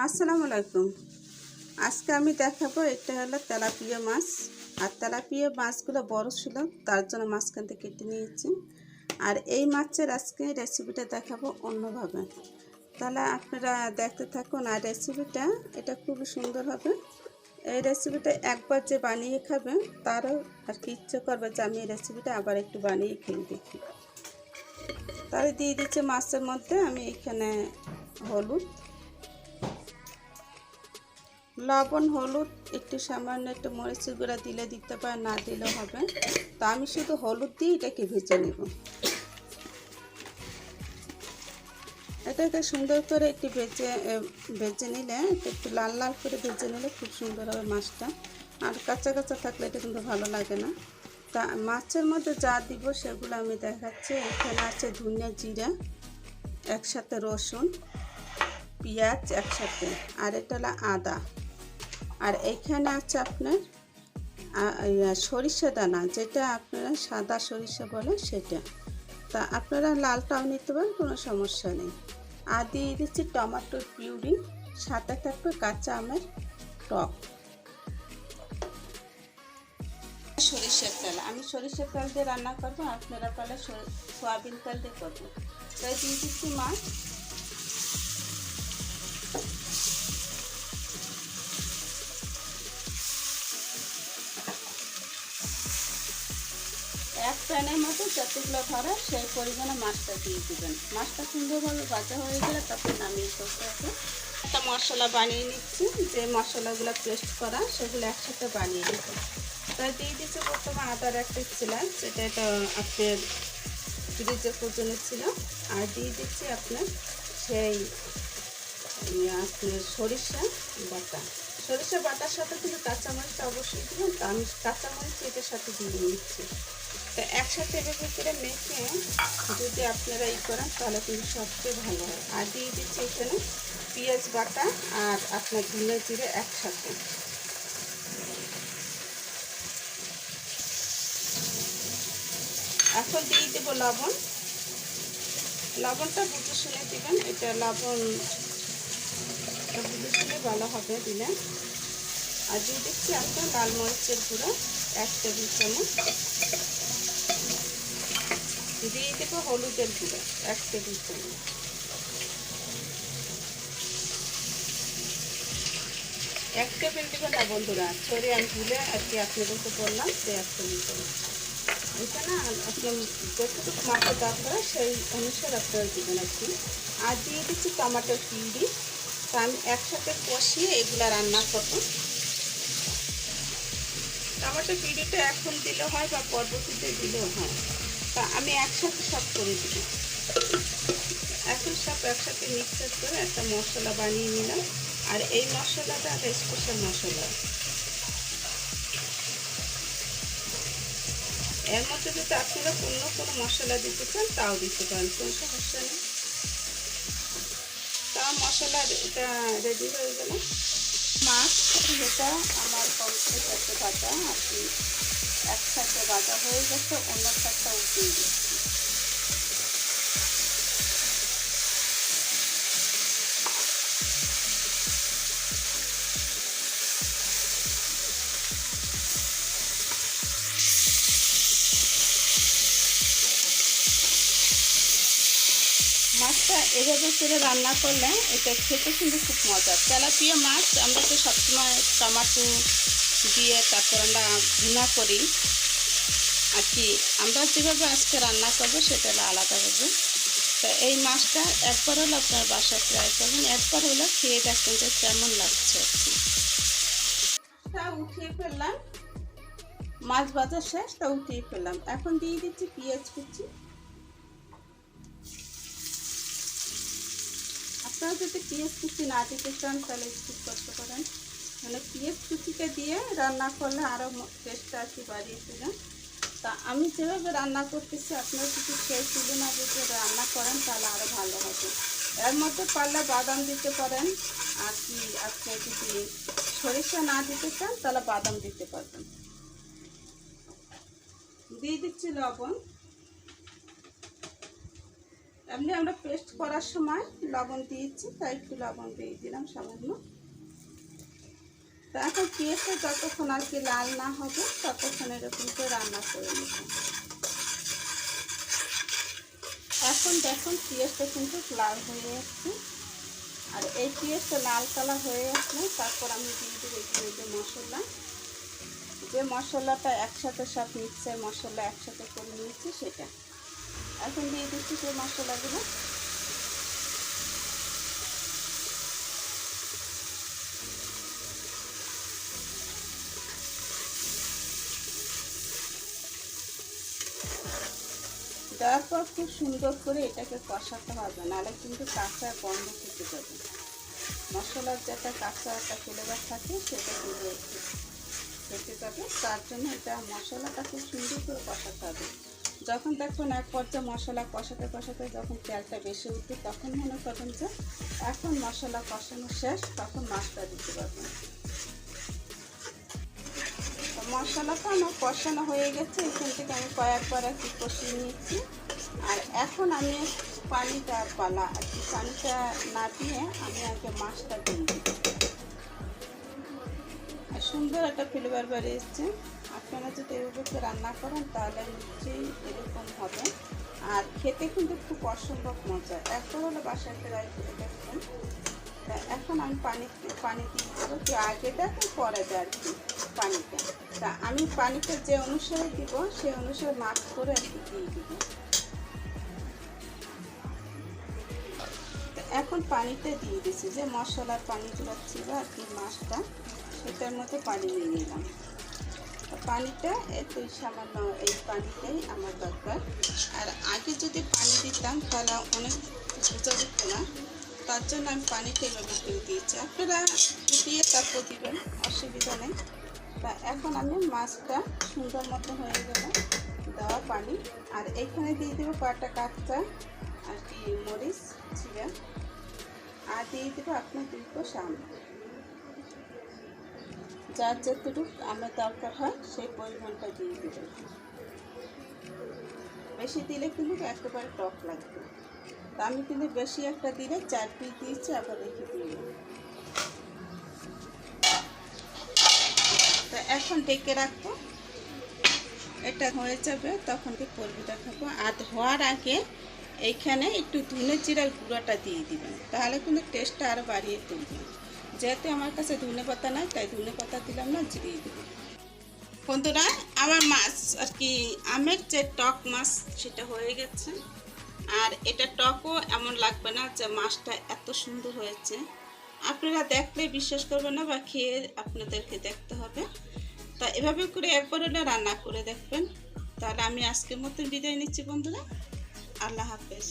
আসসালামু আলাইকুম। আজকে আমি দেখাবো এটা হলো তেলাপিয়া মাছ। আর তেলাপিয়া মাছগুলো বড় ছিল, তার জন্য মাঝখান থেকে কেটে নিয়েছি। আর এই মাছের আজকে রেসিপিটা দেখাবো অন্যভাবে। তাহলে আপনারা দেখতে থাকুন। আর রেসিপিটা এটা খুবই সুন্দর হবে। এই রেসিপিটা একবার যে বানিয়ে খাবে তারও আর কি ইচ্ছে করবে যে আমি এই রেসিপিটা আবার একটু বানিয়ে খেয়ে দেখি। তাহলে দিয়ে দিচ্ছে মাছের মধ্যে আমি এখানে হলুদ, লবণ, হলুদ, একটু সামান্য একটু মরিচের গুঁড়া দিলে দিতে পারে, না দিলেও হবে। তো আমি শুধু হলুদ দিয়ে এটাকে ভেজে নেব। এটাকে সুন্দর করে একটু ভেজে নিলে, একটু লাল লাল করে ভেজে নিলে খুব সুন্দর হবে মাছটা। আর কাঁচা কাঁচা থাকলে এটা কিন্তু ভালো লাগে না। তা মাছের মধ্যে যা দিব সেগুলো আমি দেখাচ্ছি। এখানে আছে ধনিয়া, জিরা, একসাথে রসুন, পেঁয়াজ একসাথে, আর এটা হলো আদা। আর এইখানে আছে আপনার সরিষা দানা, যেটা আপনারা সাদা সরিষা বলে সেটা। তা আপনারা লালটাও নিতে পারেন, কোনো সমস্যা নেই। আর দিয়ে দিচ্ছি টমেটোর পিউরি, সাথে থাকবে কাঁচা আমের টক। সরিষার তেল, আমি সরিষার তেল দিয়ে রান্না করবো, আপনারা তাহলে সয়াবিন তেল দিয়ে করবেন। তাই দিয়ে দিচ্ছি মাছ। এক প্যানের মতো যতগুলো ধরে সেই পরিমাণে মাছটা দিয়ে দেবেন। মাছটা সুন্দরভাবে ভাজা হয়ে গেলে তারপরে নামিয়ে করতে হবে। একটা মশলা বানিয়ে নিচ্ছি, যে মশলাগুলো পেস্ট করা সেগুলো একসাথে বানিয়ে নিচ্ছি। তাই দিয়ে দিচ্ছি প্রথমে আদার একটা ছিলাম, সেটা এটা আপনার ফ্রিজে প্রয়োজনে ছিল। আর দিয়ে দিচ্ছি আপনার সেই আপনার সরিষা বাটা। সরিষা বাটার সাথে কিন্তু কাঁচামরিচটা অবশ্যই দিলাম, তো আমি কাঁচামরিচ এটার সাথে দিয়ে নিচ্ছি। তো একসাথে এভাবে করে মেখে যদি আপনারা করেন তাহলে কিন্তু সবচেয়ে ভালো হয়। আর দিয়ে দিচ্ছি এখানে পেঁয়াজ বাটা আর আপনার ধনে জিরে একসাথে। এখন দিয়ে দেবো লবণ। লবণটা বুঝে শুনে দেবেন, এটা লবণ বুঝে শুনে ভালো হবে দিলে। আর দিয়ে দিচ্ছি আপনার লাল মরিচের গুঁড়ো 1 টেবিল চামচ। দিয়ে দেবো হলুদের গুঁড়ো 1 টেবিল চামচ। এক টেবিল দেবেন না বন্ধুরা, সরি আমি ভুলে আর কি আপনাদেরকে বললাম যে 1 টেবিল চামচ। এটা না আপনার যতটুকু মাত্রা দরকার সেই অনুসারে আপনারা দেবেন আর কি। আর দিয়ে দিচ্ছি টমেটোর পিউরি। তা আমি একসাথে কষিয়ে এগুলো রান্না করবো। টমেটো পিউরিটা এখন দিলেও হয় বা পরবর্তীতে দিলেও হয়, তা আমি একসাথে সব করে দিব। এখন সব একসাথে মিক্সার করে একটা মশলা বানিয়ে নিলাম। আর এই মশলাটা একটা স্পেশাল মশলা। এর মধ্যে যদি আপনারা অন্য কোনো মশলা দিতে চান তাও দিতে পারেন, কোনো সমস্যা নেই। তা মশলা এটা রেডি হয়ে গেল। মাছ যেটা আমার কমপ্লিট একটা ভাজা আর কি, একসাথে ভাজা হয়ে গেছে, অন্য একটা উঠিয়ে দিচ্ছি। মাছটা এভাবে করে রান্না করলে এটা খেতে কিন্তু খুব মজা। তেলাপিয়া মাছ আমরা তো সবসময় টমেটো দিয়ে তারপর আমরা ভুনা করি আর কি। আমরা যেভাবে আজকে রান্না করবো সেটা হলো আলাদাভাবে। তো এই মাছটা একবার হলো আপনার বাসায় ট্রাই করবেন, একবার হলো খেয়ে দেখবেন যে কেমন লাগছে আর কি। তা উঠিয়ে ফেললাম, মাছ ভাজা শেষ, তা উঠিয়ে ফেললাম। এখন দিয়ে দিচ্ছি পেঁয়াজ কুচি। আপনারা যদি পেঁয়াজ কুচি না দিতে চান তাহলে স্কিপ করতে পারেন, মানে পেঁয়াজ কুচিটা দিয়ে রান্না করলে আরও টেস্টটা আর কি বাড়িয়েছিলেন। তা আমি যেভাবে রান্না করতেছি আপনারা যদি খেয়ে তুলনা যদি রান্না করেন তাহলে আরও ভালো হবে। এর মধ্যে পারলে বাদাম দিতে পারেন, আর কি আপনি যদি সরিষা না দিতে চান তাহলে বাদাম দিতে পারবেন। দিয়ে দিচ্ছি লবণ। এমনি আমরা পেস্ট করার সময় লবণ দিয়েছি, তাই একটু লবণ দিয়ে দিলাম সামান্য। তো এখন পেঁয়াজটা যতক্ষণ আর কি লাল না হবে ততক্ষণ এরকম করে রান্না করে নেব। এখন দেখুন পেঁয়াজটা কিন্তু লাল হয়ে যাচ্ছে। আর এই পেঁয়াজটা লাল কালার হয়ে আসলে তারপর আমি দিয়ে দেবো যে মশলা, যে মশলাটা একসাথে সব মিক্সার মশলা একসাথে করে নিয়েছি সেটা এখন দিয়ে দিচ্ছি সেই মশলাগুলো। দেওয়ার পর খুব সুন্দর করে এটাকে কষাতে হবে, নাহলে কিন্তু কাঁচা গন্ধ থেকে যাবে। মশলার যেটা কাঁচা একটা ফ্লেভার থাকে সেটা দিয়ে খেতে যাবে, তার জন্য এটা মশলাটা খুব সুন্দর করে কষাতে হবে। যখন দেখুন এক পর্যায়ে মশলা কষাতে কষাতে যখন তেলটা বেশি উঠবে তখন মনে করবেন যে এখন মশলা কষানো শেষ, তখন মাছটা দিতে পারবেন। মশলাটা আমার কষানো হয়ে গেছে, এখান থেকে আমি কয়েকবার আর কি কষিয়ে নিয়েছি। আর এখন আমি পানিটা পালা আর কি পানিটা না দিয়ে আমি আগে মাছটা দিয়ে দিই। আর সুন্দর একটা ফ্লেভার বেরিয়েছে। আপনারা যদি এভাবে রান্না করেন তাহলে নিশ্চয়ই এরকম হবে, আর খেতে কিন্তু খুব অসম্ভব মজা। একবার হলে বাসায় ট্রাই করে দেখবেন। তা এখন আমি পানি দিয়ে দেবো, কি আগে দেখো পরে দেয় আর কি পানিটা। তা আমি পানিটা যে অনুসারে দিব সেই অনুসারে মাছ করে আর কি দিয়ে দিব। এখন পানিটা দিয়ে দিচ্ছি, যে মশলার পানিগুলো ছিল আর কি মাছটা সেটার মধ্যে পানি নিয়ে নিলাম। পানিটা একটু সামান্য এই পানিটাই আমার দরকার। আর আগে যদি পানি দিতাম তাহলে অনেক বোঝা যেত না, তার জন্য আমি পানিটা এভাবে করে দিয়েছি। আপনারা দিয়ে তারপর দিবেন, অসুবিধা নেই। তা এখন আমি মাছটা সুন্দর মতো হয়ে গেল দেওয়া পানি। আর এইখানে দিয়ে দেবো কয়েকটা কাঁচা আর কি মরিচ ছিঁড়া, আর দিয়ে দেবো আপনার দুটো সামনে, যার যতটুকু আমার দরকার হয় সেই পরিমাণটা দিয়ে দেবেন। বেশি দিলে কিন্তু একেবারে টক লাগবে। তা আমি কিন্তু বেশি একটা দিলে 4 পিস দিয়েছি, আবার রেখে দিয়ে। তা এখন ডেকে রাখবো, এটা হয়ে যাবে তখন পরিবেটা খাবো। আর হওয়ার আগে এইখানে একটু ধনে জিরার গুঁড়োটা দিয়ে দিবেন, তাহলে কিন্তু টেস্টটা আরও বাড়িয়ে তুলবে। যেহেতু আমার কাছে ধনে পাতা নাই তাই ধনে পাতা দিলাম না, জিরিয়ে দেবো। বন্ধুরা আমার মাছ আর কি আমের যে টক মাছ সেটা হয়ে গেছে। আর এটা টকও এমন লাগবে না যে মাছটা এত সুন্দর হয়েছে। আপনারা দেখলে বিশ্বাস করবেন না, বা খেয়ে আপনাদেরকে দেখতে হবে। তা এভাবে করে একবার হলে রান্না করে দেখবেন। তাহলে আমি আজকের মতো বিদায় নিচ্ছি বন্ধুরা, আল্লাহ হাফেজ।